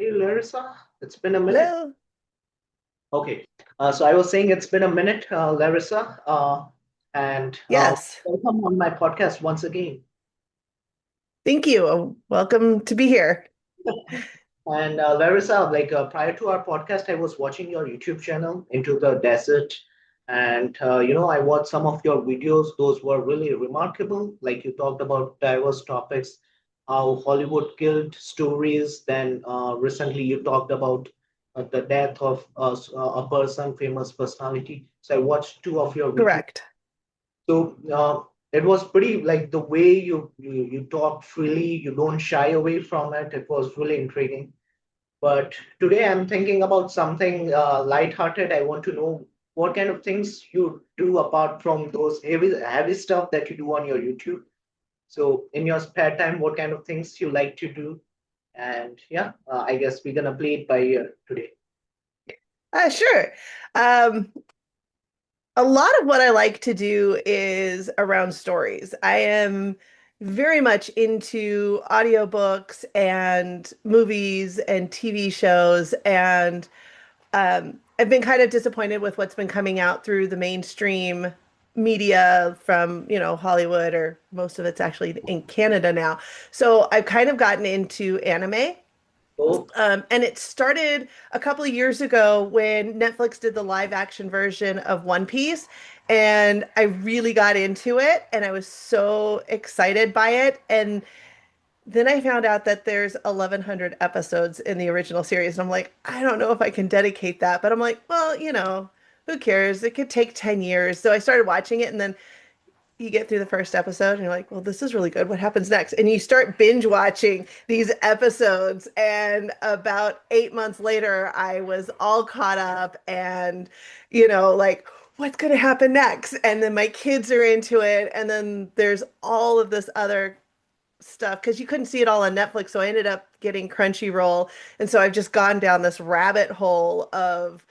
Hey, Larissa, it's been a minute. Hello. Okay, so I was saying it's been a minute, Larissa, and Yes. welcome on my podcast once again. Thank you. Welcome to be here. And Larissa, prior to our podcast, I was watching your YouTube channel, Into the Desert, and I watched some of your videos. Those were really remarkable. Like you talked about diverse topics, how Hollywood killed stories. Then recently you talked about the death of a person, famous personality. So I watched two of your videos. Correct. So it was pretty like the way you talk freely, you don't shy away from it. It was really intriguing. But today I'm thinking about something lighthearted. I want to know what kind of things you do apart from those heavy stuff that you do on your YouTube. So in your spare time, what kind of things you like to do? And yeah, I guess we're gonna play it by ear today. Sure. Um, a lot of what I like to do is around stories. I am very much into audiobooks and movies and TV shows, and I've been kind of disappointed with what's been coming out through the mainstream media from, Hollywood, or most of it's actually in Canada now. So I've kind of gotten into anime. Oh, And it started a couple of years ago when Netflix did the live action version of One Piece. And I really got into it and I was so excited by it. And then I found out that there's 1,100 episodes in the original series. And I'm like, I don't know if I can dedicate that. But I'm like, well, who cares? It could take 10 years. So I started watching it, and then you get through the first episode and you're like, well, this is really good. What happens next? And you start binge watching these episodes. And about 8 months later, I was all caught up and, like, what's going to happen next? And then my kids are into it. And then there's all of this other stuff because you couldn't see it all on Netflix. So I ended up getting Crunchyroll. And so I've just gone down this rabbit hole of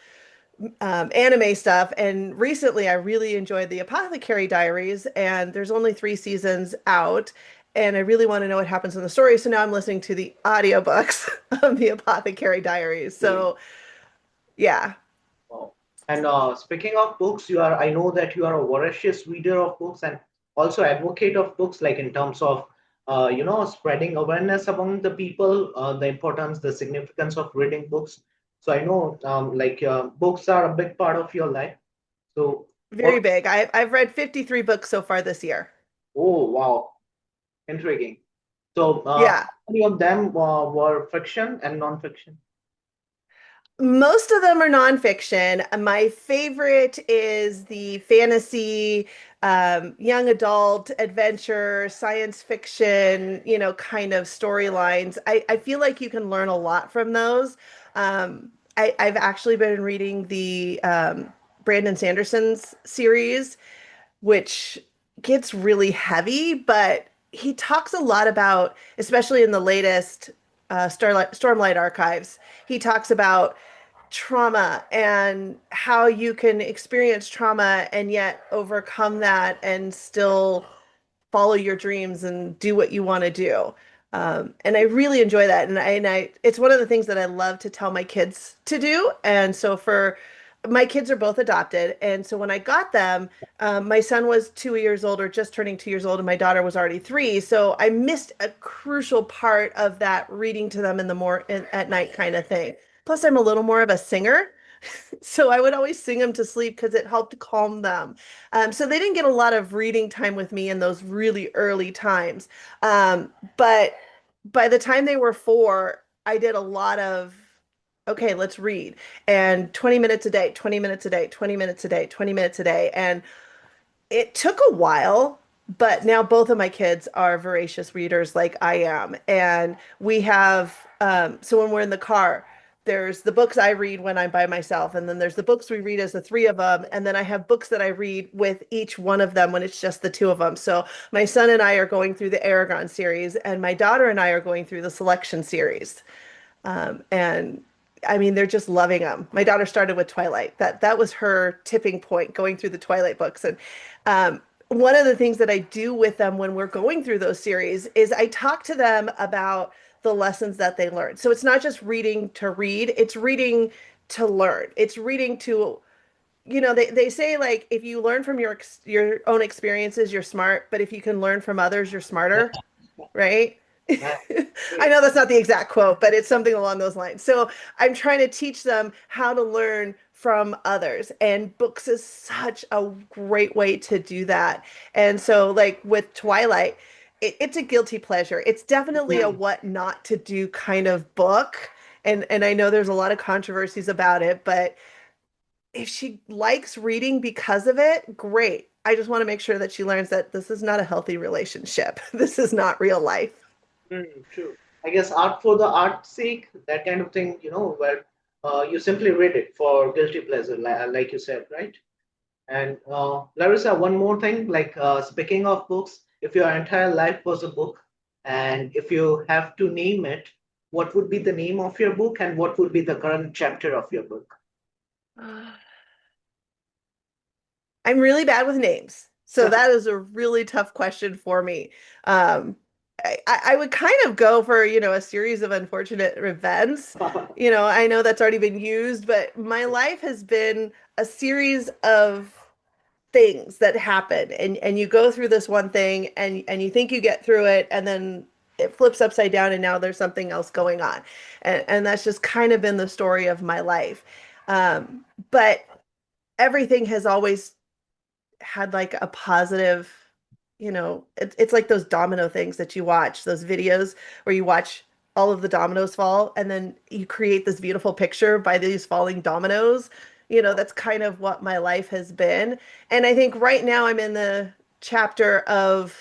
anime stuff. And recently, I really enjoyed the Apothecary Diaries, and there's only 3 seasons out. And I really want to know what happens in the story. So now I'm listening to the audiobooks of the Apothecary Diaries. okay. So, yeah, Wow. And speaking of books, I know that you are a voracious reader of books and also advocate of books, like in terms of, spreading awareness among the people, the importance, the significance of reading books. So I know, books are a big part of your life. So very what? big. I've read 53 books so far this year. Oh, wow, intriguing. So Yeah. how many of them were fiction and non-fiction? Most of them are nonfiction. My favorite is the fantasy, young adult, adventure, science fiction, kind of storylines. I feel like you can learn a lot from those. I've actually been reading the Brandon Sanderson's series, which gets really heavy, but he talks a lot about, especially in the latest Stormlight Archives, he talks about trauma and how you can experience trauma and yet overcome that and still follow your dreams and do what you want to do. And I really enjoy that. It's one of the things that I love to tell my kids to do. And so for my kids are both adopted. And so when I got them, my son was 2 years old or just turning 2 years old, and my daughter was already three. So I missed a crucial part of that reading to them at night kind of thing. Plus, I'm a little more of a singer. So I would always sing them to sleep because it helped calm them. So they didn't get a lot of reading time with me in those really early times. But by the time they were four, I did a lot of, okay, let's read. And 20 minutes a day, 20 minutes a day, 20 minutes a day, 20 minutes a day. And it took a while, but now both of my kids are voracious readers like I am. And we have, so when we're in the car, there's the books I read when I'm by myself, and then there's the books we read as the three of them. And then I have books that I read with each one of them when it's just the two of them. So my son and I are going through the Aragon series, and my daughter and I are going through the Selection series. And I mean, they're just loving them. My daughter started with Twilight. That was her tipping point, going through the Twilight books. And one of the things that I do with them when we're going through those series is I talk to them about the lessons that they learn. So it's not just reading to read, it's reading to learn. It's reading to, they say like if you learn from your own experiences, you're smart, but if you can learn from others, you're smarter, right? Nice. I Great. know that's not the exact quote, but it's something along those lines. So I'm trying to teach them how to learn from others. And books is such a great way to do that. And so, like with Twilight, it's a guilty pleasure. It's definitely a Mm. what not to do kind of book. And I know there's a lot of controversies about it, but if she likes reading because of it, great. I just want to make sure that she learns that this is not a healthy relationship. This is not real life. True. I guess art for the art's sake, that kind of thing, where you simply read it for guilty pleasure, like you said, right? And Larissa, one more thing, like speaking of books, if your entire life was a book, and if you have to name it, what would be the name of your book, and what would be the current chapter of your book? I'm really bad with names. So that is a really tough question for me. Um, I would kind of go for, a series of unfortunate events. I know that's already been used, but my life has been a series of things that happen and you go through this one thing and you think you get through it and then it flips upside down and now there's something else going on. And that's just kind of been the story of my life. But everything has always had like a positive, it's like those domino things that you watch, those videos where you watch all of the dominoes fall and then you create this beautiful picture by these falling dominoes. That's kind of what my life has been. And I think right now I'm in the chapter of,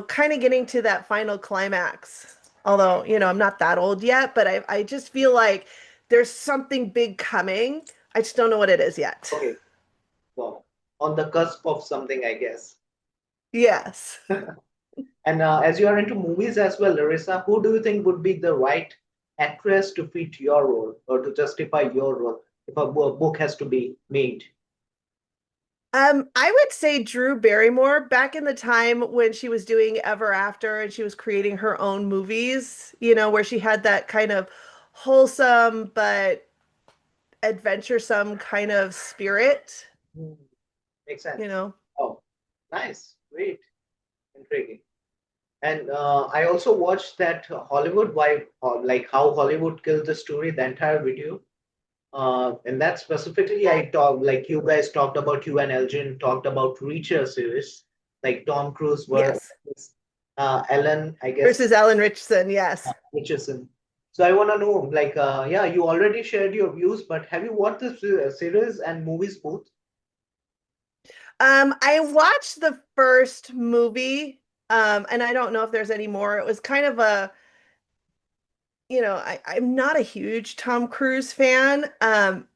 kind of getting to that final climax. Although, I'm not that old yet, but I just feel like there's something big coming. I just don't know what it is yet. Okay, well, on the cusp of something, I guess. Yes. And as you are into movies as well, Larissa, who do you think would be the right actress to fit your role or to justify your role if a book has to be made? I would say Drew Barrymore back in the time when she was doing Ever After and she was creating her own movies, where she had that kind of wholesome but adventuresome kind of spirit, Hmm, makes you sense. know. Oh, nice, great, intriguing. And I also watched that Hollywood, why, like how Hollywood killed the story, the entire video. And that specifically, I talked like you guys talked about, you and Elgin talked about Reacher series, like Tom Cruise Yes. versus Ellen, I guess, Versus Alan Richardson, yes. Richardson. So I want to know, like, yeah, you already shared your views, but have you watched this series and movies both? I watched the first movie, and I don't know if there's any more. It was kind of a I'm not a huge Tom Cruise fan. I'm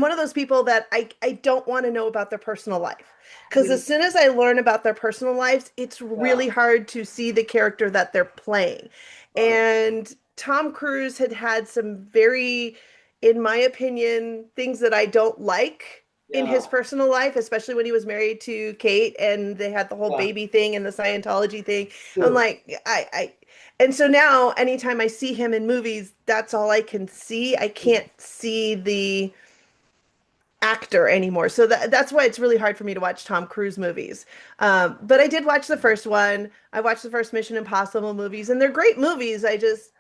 one of those people that I don't want to know about their personal life because Hmm. as soon as I learn about their personal lives, it's Yeah, really hard to see the character that they're playing. got it. And Tom Cruise had had some very, in my opinion, things that I don't like in his Yeah, personal life, especially when he was married to Kate and they had the whole yeah, baby thing and the Scientology thing. I'm true. like, and so now, anytime I see him in movies, that's all I can see. I can't see the actor anymore. So that's why it's really hard for me to watch Tom Cruise movies. But I did watch the first one. I watched the first Mission Impossible movies, and they're great movies. I just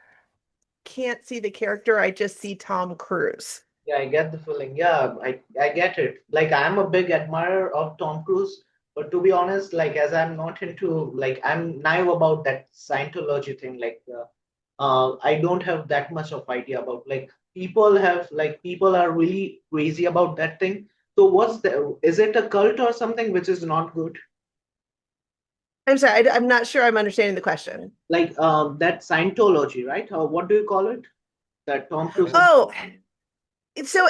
can't see the character. I just see Tom Cruise. Yeah, I get the feeling. Yeah, I get it. Like I'm a big admirer of Tom Cruise, but to be honest, like as I'm not into like I'm naive about that Scientology thing. Like I don't have that much of idea about like people are really crazy about that thing. So what's the is it a cult or something which is not good? I'm sorry, I'm not sure I'm understanding the question. Like that Scientology, right? What do you call it? That Tom Cruise is. Oh, so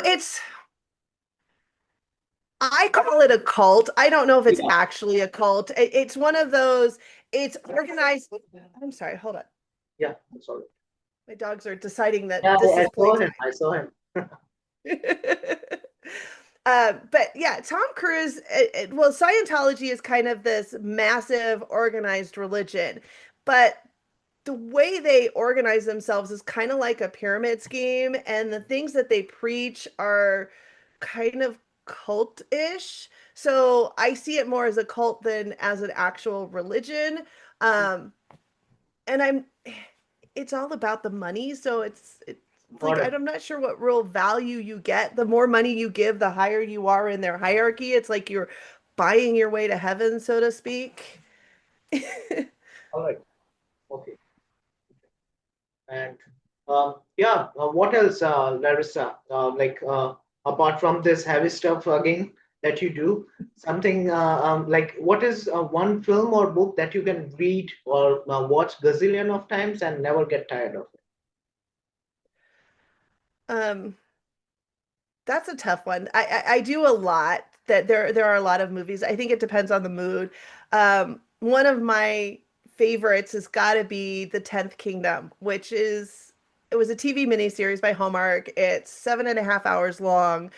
I call it a cult. I don't know if it's Yeah, actually a cult. It's one of those, it's organized. I'm sorry, hold on. yeah. I'm sorry. My dogs are deciding that Yeah, this I is saw him. playtime. I saw him. But yeah, Tom Cruise, well, Scientology is kind of this massive organized religion, but the way they organize themselves is kind of like a pyramid scheme, and the things that they preach are kind of cult-ish. So I see it more as a cult than as an actual religion. Um, and it's all about the money, so it's like Got it. I'm not sure what real value you get. The more money you give, the higher you are in their hierarchy. It's like you're buying your way to heaven, so to speak. All right. Okay. And yeah, what else, Larissa? Apart from this heavy stuff again that you do, something like what is one film or book that you can read or watch gazillion of times and never get tired of um That's a tough one. I do a lot. That there are a lot of movies. I think it depends on the mood. One of my favorites has got to be The Tenth Kingdom, which is it was a TV miniseries by Hallmark. It's 7.5 hours long,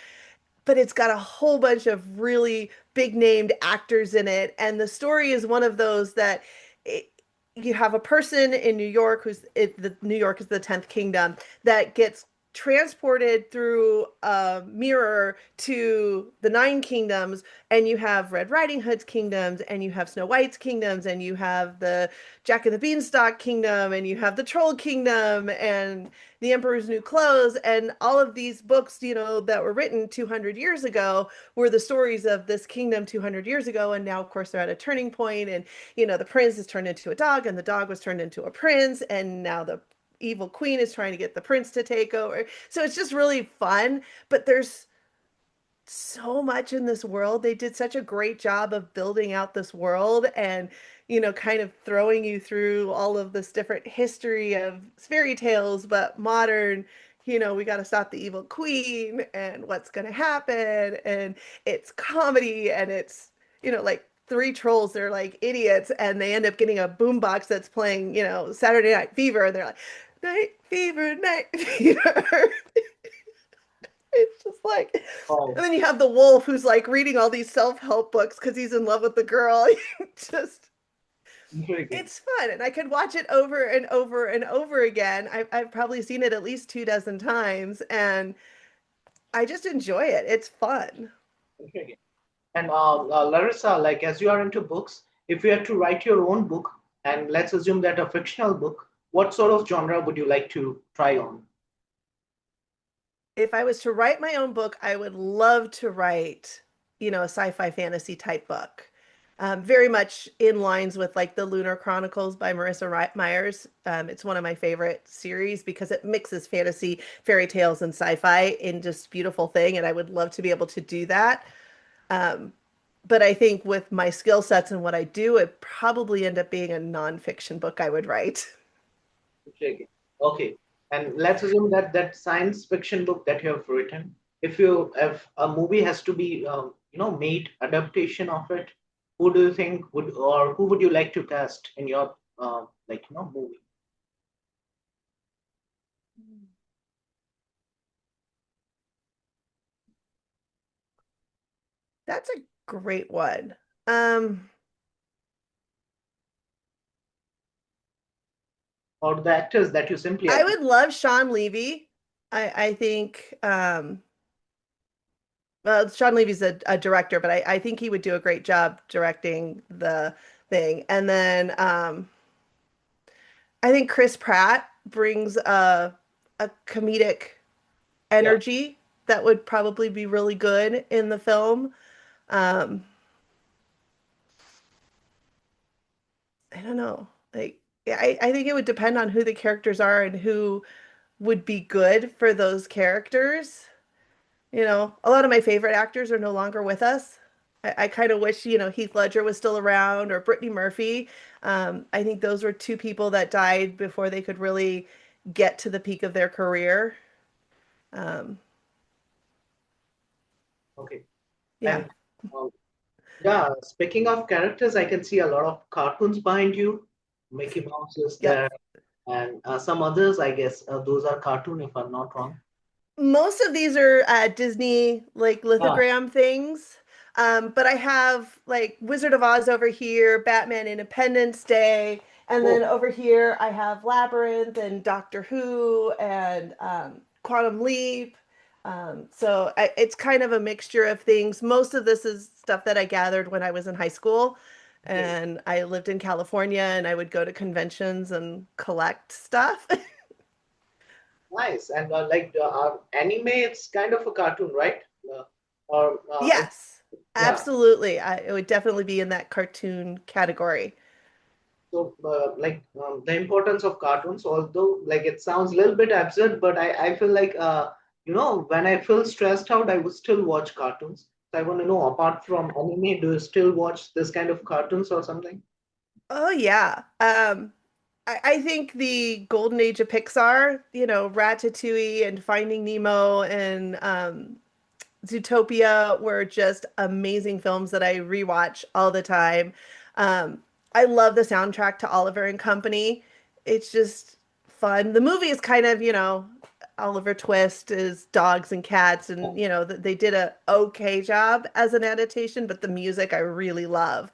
but it's got a whole bunch of really big named actors in it. And the story is one of those that it, you have a person in New York New York is the 10th kingdom that gets transported through a mirror to the nine kingdoms, and you have Red Riding Hood's kingdoms, and you have Snow White's kingdoms, and you have the Jack and the Beanstalk kingdom, and you have the Troll kingdom, and the Emperor's New Clothes, and all of these books, that were written 200 years ago were the stories of this kingdom 200 years ago. And now, of course, they're at a turning point, and, the prince is turned into a dog, and the dog was turned into a prince, and now the evil queen is trying to get the prince to take over. So it's just really fun, but there's so much in this world. They did such a great job of building out this world and, kind of throwing you through all of this different history of fairy tales, but modern, we got to stop the evil queen and what's going to happen. And it's comedy, and it's, like three trolls, they're like idiots, and they end up getting a boombox that's playing, Saturday Night Fever, and they're like, night fever, night fever. It's just like, it. and then you have the wolf who's like reading all these self-help books because he's in love with the girl. Just, Intriguing. it's fun. And I could watch it over and over and over again. I've probably seen it at least 2 dozen times, and I just enjoy it. It's fun. Intriguing. And Larissa, like as you are into books, if you had to write your own book, and let's assume that a fictional book, what sort of genre would you like to try on? If I was to write my own book, I would love to write, a sci-fi fantasy type book. Very much in lines with like the Lunar Chronicles by Marissa Myers. It's one of my favorite series because it mixes fantasy, fairy tales, and sci-fi in just beautiful thing. And I would love to be able to do that. Um, but I think with my skill sets and what I do, it probably end up being a nonfiction book I would write. Intriguing. Okay. And let's assume that that science fiction book that you have written, if a movie has to be made adaptation of it, who do you think would or who would you like to cast in your movie? That's a great one. Um, Or the actors that you simply I admire? would love Sean Levy. I think well, Sean Levy's a director, but I think he would do a great job directing the thing. And then I think Chris Pratt brings a comedic Yeah. energy that would probably be really good in the film. Um, I don't know. Like I think it would depend on who the characters are and who would be good for those characters. A lot of my favorite actors are no longer with us. I kind of wish, Heath Ledger was still around or Brittany Murphy. I think those were two people that died before they could really get to the peak of their career. Um, Okay. yeah. And uh, yeah, speaking of characters, I can see a lot of cartoons behind you. Mickey Mouse is Yep. there, and some others, I guess, those are cartoon, if I'm not wrong. Most of these are Disney like Ah, lithogram things. But I have like Wizard of Oz over here, Batman Independence Day, And then Oh, over here, I have Labyrinth and Doctor Who and Quantum Leap. It's kind of a mixture of things. Most of this is stuff that I gathered when I was in high school. okay. And I lived in California and I would go to conventions and collect stuff. Nice. And anime, it's kind of a cartoon, right? Or Yes, yeah. absolutely. It would definitely be in that cartoon category. So, the importance of cartoons, although like it sounds a little bit absurd, but I feel like, when I feel stressed out, I would still watch cartoons. So I want to know, apart from anime, do you still watch this kind of cartoons or something? Oh yeah. I think the golden age of Pixar, Ratatouille and Finding Nemo and Zootopia were just amazing films that I rewatch all the time. Um, I love the soundtrack to Oliver and Company. It's just fun. The movie is kind of, Oliver Twist is dogs and cats, and they did a okay job as an adaptation, but the music I really love.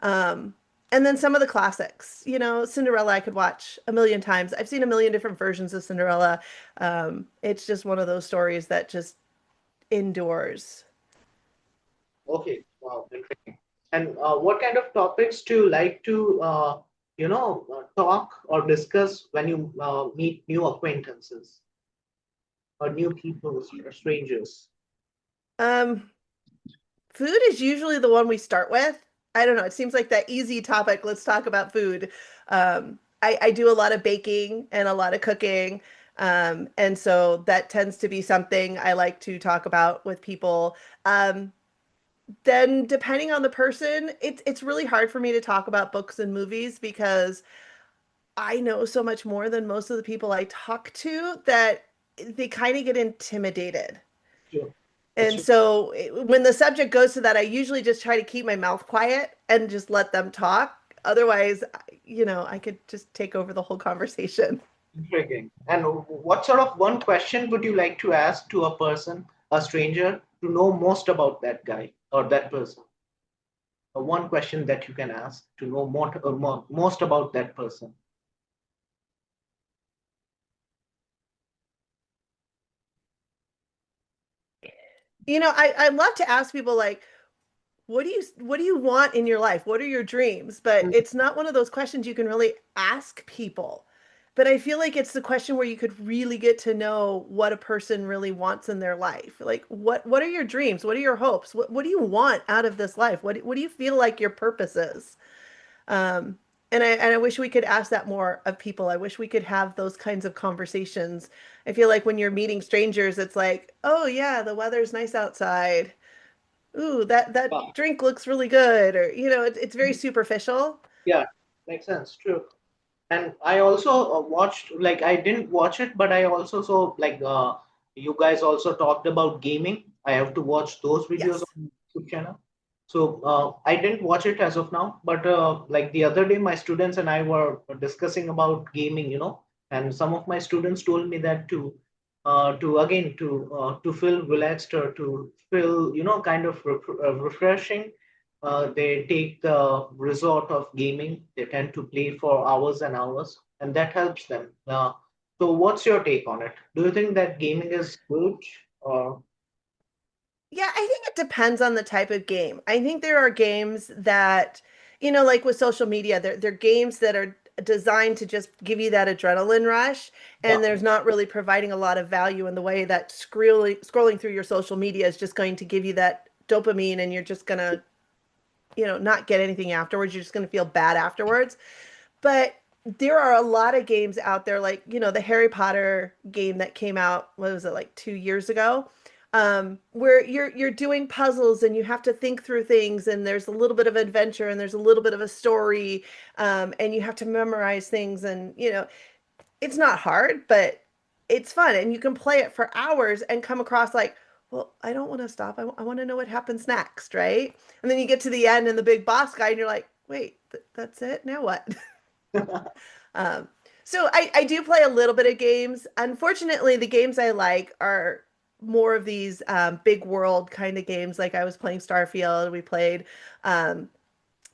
Um, and then some of the classics, Cinderella I could watch a million times. I've seen a million different versions of Cinderella. It's just one of those stories that just indoors. Okay, wow, interesting. And what kind of topics do you like to, talk or discuss when you meet new acquaintances or new people or strangers? Um, Food is usually the one we start with. I don't know. It seems like that easy topic. Let's talk about food. I do a lot of baking and a lot of cooking. And so that tends to be something I like to talk about with people. Then depending on the person, it's really hard for me to talk about books and movies because I know so much more than most of the people I talk to that they kind of get intimidated. Sure. That's And so when the subject goes to that, I usually just try to keep my mouth quiet and just let them talk. Otherwise, I could just take over the whole conversation. intriguing. And what sort of one question would you like to ask to a person, a stranger, to know most about that guy or that person? One question that you can ask to know most about that person. I love to ask people like, what do you want in your life? What are your dreams? But it's not one of those questions you can really ask people. But I feel like it's the question where you could really get to know what a person really wants in their life. Like what are your dreams? What are your hopes? What do you want out of this life? What do you feel like your purpose is? Um, and I wish we could ask that more of people. I wish we could have those kinds of conversations. I feel like when you're meeting strangers, it's like, oh yeah, the weather's nice outside. Ooh, that Yeah. drink looks really good, or it's very superficial. Yeah, makes sense. True. And I also watched, like, I didn't watch it, but I also saw, like, you guys also talked about gaming. I have to watch those videos Yes. on YouTube channel. So I didn't watch it as of now, but like the other day, my students and I were discussing about gaming, and some of my students told me that to feel relaxed or to feel, kind of refreshing, they take the resort of gaming. They tend to play for hours and hours, and that helps them. So, what's your take on it? Do you think that gaming is good, or Yeah, I think it depends on the type of game. I think there are games that, like with social media, they're games that are designed to just give you that adrenaline rush, yeah, and there's not really providing a lot of value in the way that scrolling through your social media is just going to give you that dopamine, and you're just gonna, not get anything afterwards. You're just gonna feel bad afterwards. But there are a lot of games out there, like, the Harry Potter game that came out, what was it, like 2 years ago? Where you're doing puzzles and you have to think through things, and there's a little bit of adventure and there's a little bit of a story, and you have to memorize things, and it's not hard, but it's fun, and you can play it for hours and come across like, well, I don't want to stop. I want to know what happens next, right? And then you get to the end and the big boss guy, and you're like, wait, that's it? Now what? Um, so I do play a little bit of games. Unfortunately, the games I like are more of these big world kind of games. Like I was playing Starfield. We played um,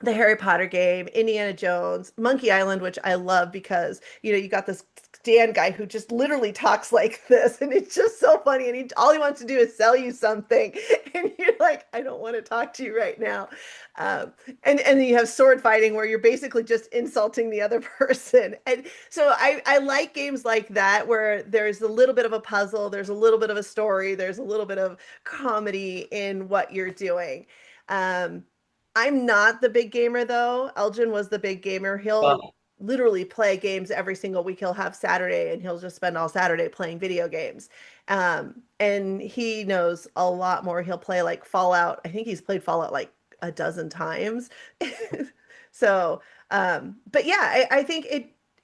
the Harry Potter game, Indiana Jones, Monkey Island, which I love because, you got this Dan guy who just literally talks like this, and it's just so funny. And all he wants to do is sell you something, and you're like, I don't want to talk to you right now. Um, and then you have sword fighting where you're basically just insulting the other person. And so I like games like that where there's a little bit of a puzzle, there's a little bit of a story, there's a little bit of comedy in what you're doing. Um, I'm not the big gamer though. Elgin was the big gamer. Uh, He'll literally play games every single week. He'll have Saturday and he'll just spend all Saturday playing video games. And he knows a lot more. He'll play like Fallout. I think he's played Fallout like a dozen times. So, but yeah, I think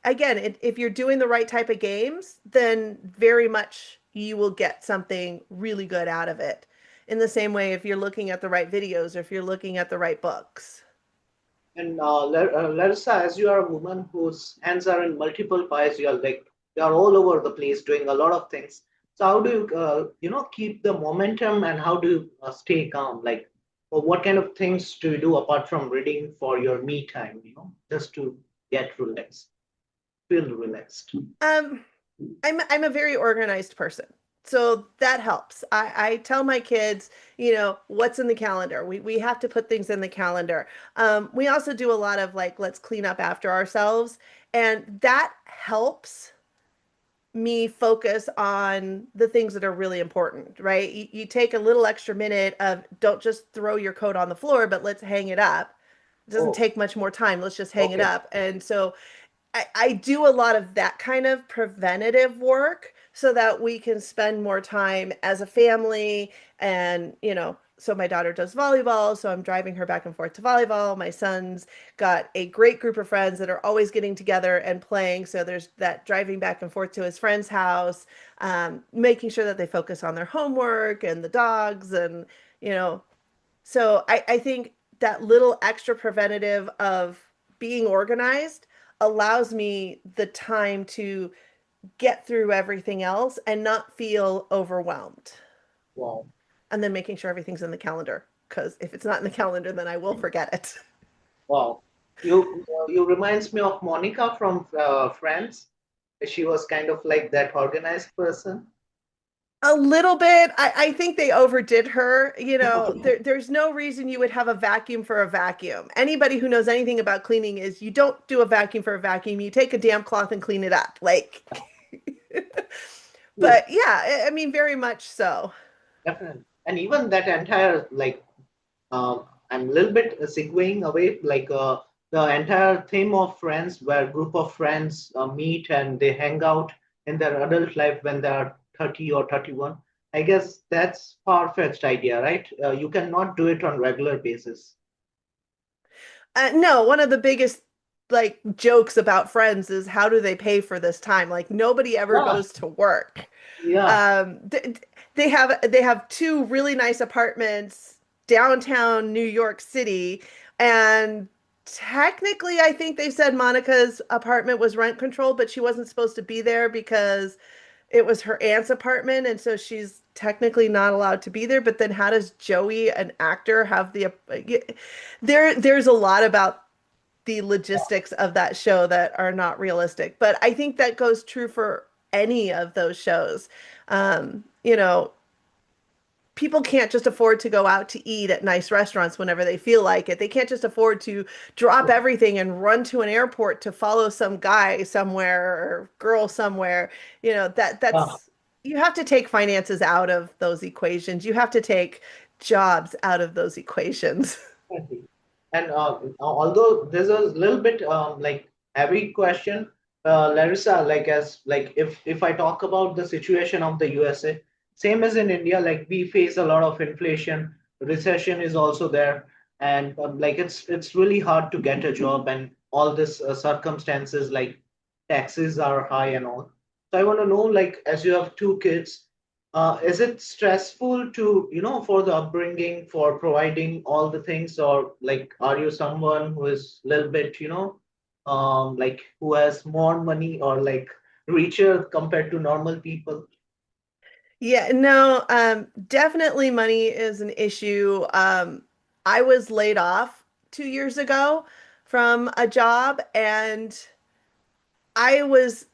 again, if you're doing the right type of games, then very much you will get something really good out of it in the same way if you're looking at the right videos or if you're looking at the right books. and Larissa, as you are a woman whose hands are in multiple pies, you're all over the place doing a lot of things. So how do you keep the momentum, and how do you stay calm? Like, or what kind of things do you do apart from reading for your me time? Just to get relaxed, feel relaxed. Um, I'm a very organized person. So that helps. I tell my kids, what's in the calendar. We have to put things in the calendar. We also do a lot of like, let's clean up after ourselves. And that helps me focus on the things that are really important, right? You take a little extra minute of don't just throw your coat on the floor, but let's hang it up. It doesn't Oh, take much more time. Let's just hang it okay. up. And so I do a lot of that kind of preventative work so that we can spend more time as a family. And, so my daughter does volleyball, so I'm driving her back and forth to volleyball. My son's got a great group of friends that are always getting together and playing. So there's that driving back and forth to his friend's house, making sure that they focus on their homework and the dogs. And, you know, so I think that little extra preventative of being organized allows me the time to get through everything else and not feel overwhelmed. Wow. And then making sure everything's in the calendar. Because if it's not in the calendar, then I will forget it. Wow. You reminds me of Monica from Friends. She was kind of like that organized person. A little bit. I think they overdid her. There's no reason you would have a vacuum for a vacuum. Anybody who knows anything about cleaning is you don't do a vacuum for a vacuum. You take a damn cloth and clean it up. Like, True, but yeah, I mean, very much so. definitely. And even that entire I'm a little bit segueing away, the entire theme of Friends, where a group of friends meet and they hang out in their adult life when they are 30 or 31. I guess that's far-fetched idea, right? You cannot do it on regular basis. No, one of the biggest like jokes about Friends is how do they pay for this time? Like nobody ever Yeah, goes to work. yeah. They have two really nice apartments downtown New York City, and technically, I think they said Monica's apartment was rent controlled, but she wasn't supposed to be there because it was her aunt's apartment, and so she's technically not allowed to be there. But then, how does Joey, an actor, have the? There's a lot about the logistics of that show that are not realistic. But I think that goes true for any of those shows. You know, people can't just afford to go out to eat at nice restaurants whenever they feel like it. They can't just afford to drop everything and run to an airport to follow some guy somewhere or girl somewhere. Yeah. That's you have to take finances out of those equations. You have to take jobs out of those equations. Definitely. And although there's a little bit heavy question, Larissa, if I talk about the situation of the USA, same as in India, like we face a lot of inflation, recession is also there, and it's really hard to get a job, and all this circumstances like taxes are high and all. So I want to know, like, as you have two kids, is it stressful to, for the upbringing, for providing all the things, or like, are you someone who is a little bit, like who has more money or like richer compared to normal people? Yeah, no, definitely money is an issue. I was laid off 2 years ago from a job, and I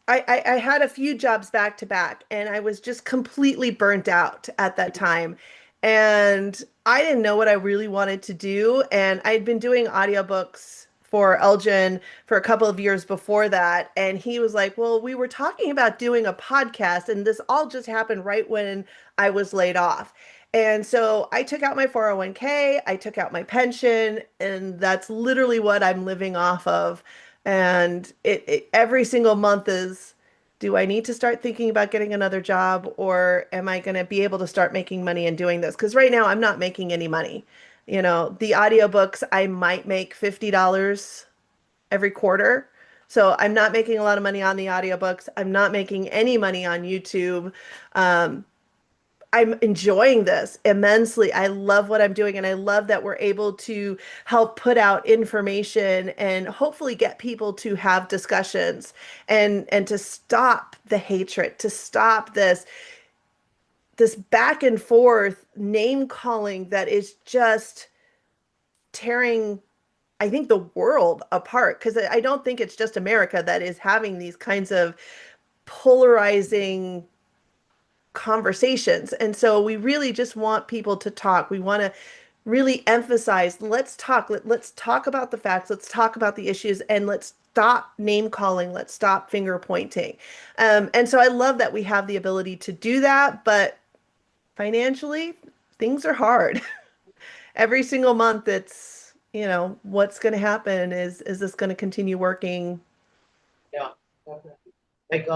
had a few jobs back to back, and I was just completely burnt out at that time. And I didn't know what I really wanted to do. And I'd been doing audiobooks for Elgin for a couple of years before that. And he was like, well, we were talking about doing a podcast, and this all just happened right when I was laid off. And so I took out my 401k, I took out my pension, and that's literally what I'm living off of. And every single month is, do I need to start thinking about getting another job, or am I going to be able to start making money and doing this? Because right now I'm not making any money. The audiobooks, I might make $50 every quarter. So I'm not making a lot of money on the audiobooks. I'm not making any money on YouTube. Um, I'm enjoying this immensely. I love what I'm doing, and I love that we're able to help put out information and hopefully get people to have discussions and to stop the hatred, to stop this back and forth name calling that is just tearing, I think, the world apart. Because I don't think it's just America that is having these kinds of polarizing conversations. And so we really just want people to talk. We want to really emphasize, let's talk. Let's talk about the facts. Let's talk about the issues, and let's stop name calling. Let's stop finger pointing. And so I love that we have the ability to do that, but financially, things are hard. Every single month, it's, what's going to happen? Is this going to continue working? Yeah, definitely. Like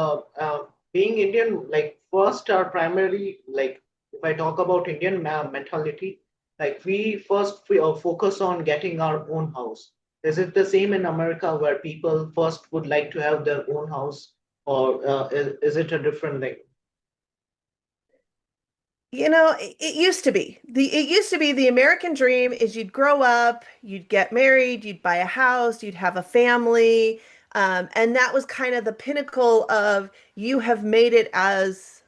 being Indian, like first our primary, like if I talk about Indian mentality, like we first focus on getting our own house. Is it the same in America where people first would like to have their own house, or is it a different thing? It used to be. The American dream is you'd grow up, you'd get married, you'd buy a house, you'd have a family, and that was kind of the pinnacle of you have made it as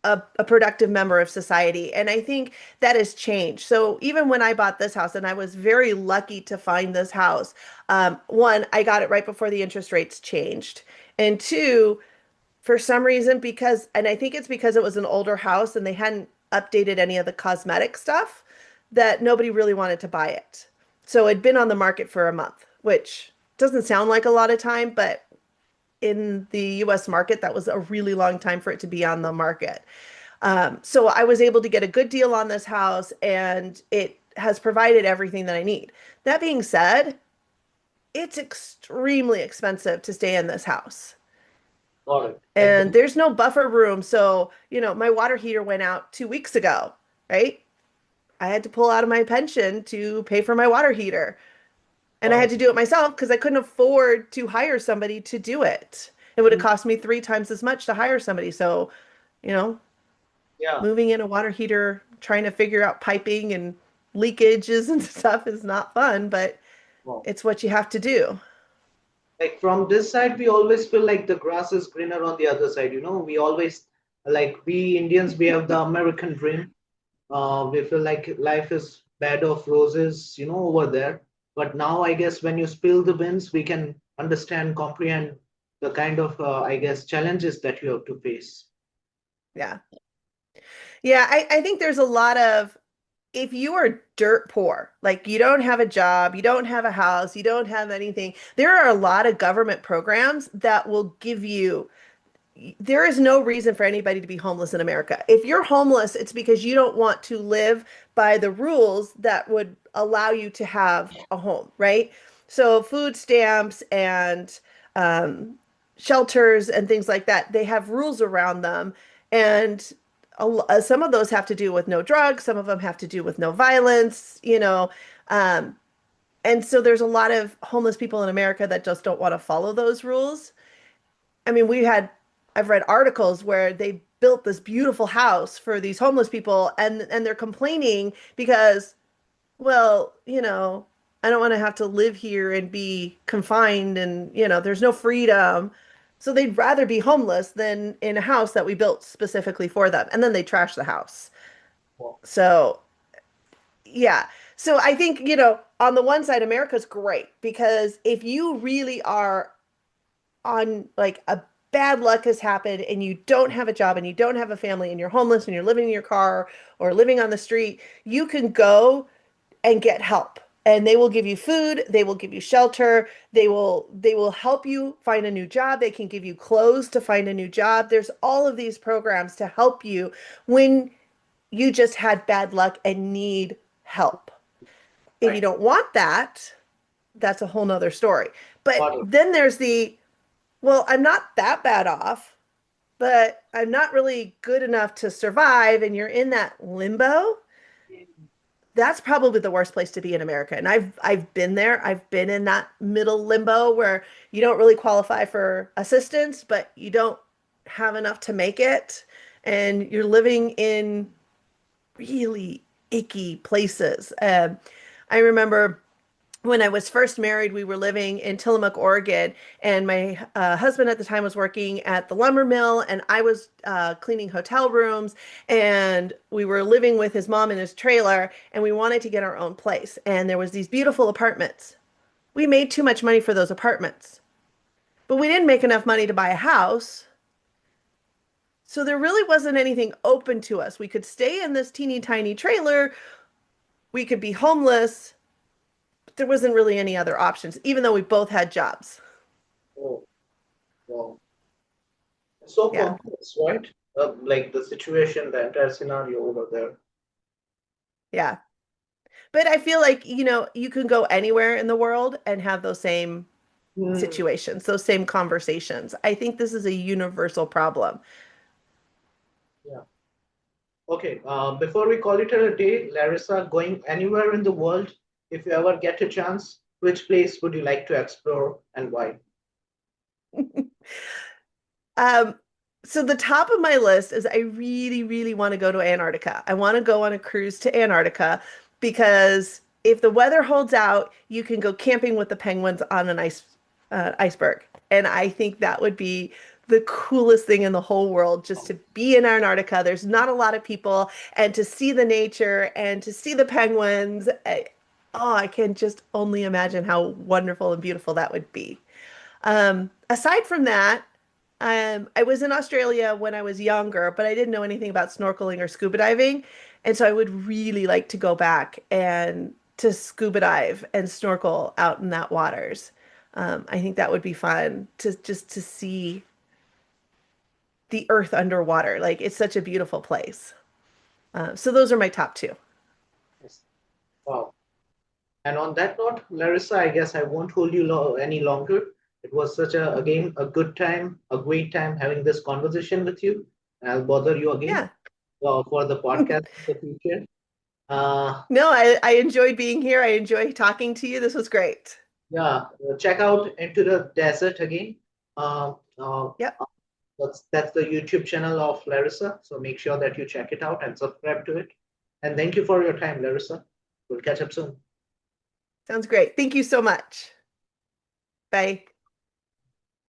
a productive member of society. And I think that has changed. So even when I bought this house, and I was very lucky to find this house, one, I got it right before the interest rates changed, and two, for some reason, and I think it's because it was an older house and they hadn't updated any of the cosmetic stuff, that nobody really wanted to buy it. So it'd been on the market for a month, which doesn't sound like a lot of time, but in the US market, that was a really long time for it to be on the market. So I was able to get a good deal on this house, and it has provided everything that I need. That being said, it's extremely expensive to stay in this house. Got it. Like And there's no buffer room. So, my water heater went out 2 weeks ago, right? I had to pull out of my pension to pay for my water heater. And I got had it. to do it myself because I couldn't afford to hire somebody to do it. It would have Mm, cost me 3 times as much to hire somebody. So, you know, yeah. moving in a water heater, trying to figure out piping and leakages and stuff is not fun, but Wow. it's what you have to do. Like from this side, we always feel like the grass is greener on the other side. We always, like we Indians, we have the American dream. We feel like life is bed of roses, over there. But now, I guess, when you spill the beans, we can understand, comprehend the kind of, I guess, challenges that you have to face. Yeah. Yeah, I think there's a lot of, if you are dirt poor, like you don't have a job, you don't have a house, you don't have anything, there are a lot of government programs that will give you, there is no reason for anybody to be homeless in America. If you're homeless, it's because you don't want to live by the rules that would allow you to have a home, right? So food stamps and um, shelters and things like that, they have rules around them. And some of those have to do with no drugs, some of them have to do with no violence. Um, and so there's a lot of homeless people in America that just don't want to follow those rules. I mean, I've read articles where they built this beautiful house for these homeless people, and they're complaining because, well, I don't want to have to live here and be confined, and there's no freedom. So they'd rather be homeless than in a house that we built specifically for them. And then they trash the house. Wow. So, yeah. So I think, on the one side, America's great because if you really are on like a bad luck has happened and you don't have a job and you don't have a family and you're homeless and you're living in your car or living on the street, you can go and get help. And they will give you food, they will give you shelter, they will help you find a new job, they can give you clothes to find a new job. There's all of these programs to help you when you just had bad luck and need help. If you Right. don't want that, that's a whole nother story. But Got it. then there's well, I'm not that bad off, but I'm not really good enough to survive, and you're in that limbo. That's probably the worst place to be in America. And I've been there. I've been in that middle limbo where you don't really qualify for assistance, but you don't have enough to make it. And you're living in really icky places. I remember when I was first married, we were living in Tillamook, Oregon, and my husband at the time was working at the lumber mill, and I was cleaning hotel rooms, and we were living with his mom in his trailer, and we wanted to get our own place, and there was these beautiful apartments. We made too much money for those apartments, but we didn't make enough money to buy a house, so there really wasn't anything open to us. We could stay in this teeny tiny trailer, we could be homeless, but there wasn't really any other options, even though we both had jobs. Oh, wow. So Yeah. complex, right? Like the situation, the entire scenario over there. Yeah. But I feel like, you can go anywhere in the world and have those same Hmm. situations, those same conversations. I think this is a universal problem. Yeah. Okay. Before we call it a day, Larissa, going anywhere in the world, if you ever get a chance, which place would you like to explore and why? Um, so the top of my list is I really, really want to go to Antarctica. I want to go on a cruise to Antarctica because if the weather holds out, you can go camping with the penguins on an iceberg. And I think that would be the coolest thing in the whole world just to be in Antarctica. There's not a lot of people, and to see the nature and to see the penguins. I can just only imagine how wonderful and beautiful that would be. Aside from that, I was in Australia when I was younger, but I didn't know anything about snorkeling or scuba diving. And so I would really like to go back and to scuba dive and snorkel out in that waters. I think that would be fun to just to see the earth underwater. Like it's such a beautiful place. So those are my top two. Yes. Wow. And on that note, Larissa, I guess I won't hold you any longer. It was such a, again, a good time, a great time having this conversation with you. I'll bother you again Yeah. for the podcast in the future. Uh, No, I enjoyed being here. I enjoyed talking to you. This was great. yeah, check out Into the Desert again. Uh, uh, Yep. that's the YouTube channel of Larissa. So make sure that you check it out and subscribe to it. And thank you for your time, Larissa. We'll catch up soon. Sounds great. Thank you so much. Bye.